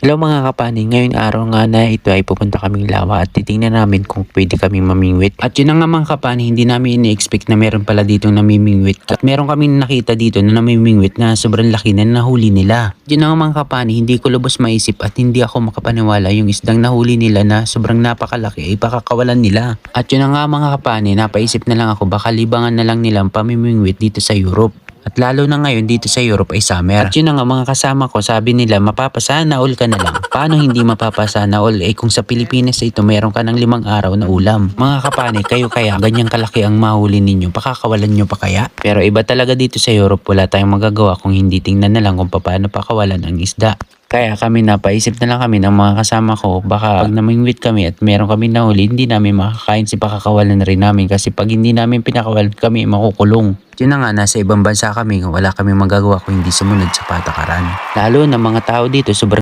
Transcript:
Hello mga kapani, ngayong araw nga na ito ay pupunta kaming lawa at titingnan namin kung pwede kaming mamingwit. At yun na nga mga kapani, hindi namin ini-expect na meron pala ditong namimingwit. At meron kaming nakita dito na namimingwit na sobrang laki na nahuli nila. Yun na nga mga kapani, hindi ko lubos maisip at hindi ako makapaniwala yung isdang nahuli nila na sobrang napakalaki ay pakakawalan nila. At yun na nga mga kapani, napaisip na lang ako baka libangan na lang nilang pamimingwit dito sa Europe. At lalo na ngayon dito sa Europe ay summer. At yun na nga mga kasama ko, sabi nila mapapasana all ka na lang. Paano hindi mapapasana all? Eh kung sa Pilipinas ito meron ka ng 5 araw na ulam. Mga kapani, kayo kaya ganyang kalaki ang mahuli ninyo, pakakawalan nyo pa kaya? Pero iba talaga dito sa Europe, wala tayong magagawa kung hindi tingnan na lang kung paano pakawalan ang isda. Kaya kami napaisip na lang kami ng mga kasama ko, baka pag namingwit kami at meron kami nahuli, hindi namin makakain si pakakawalan na rin namin kasi pag hindi namin pinakawalan kami makukulong. Yun na nga, nasa ibang bansa kami, wala kami magagawa kung hindi sumunod sa patakaran. Lalo na mga tao dito sobrang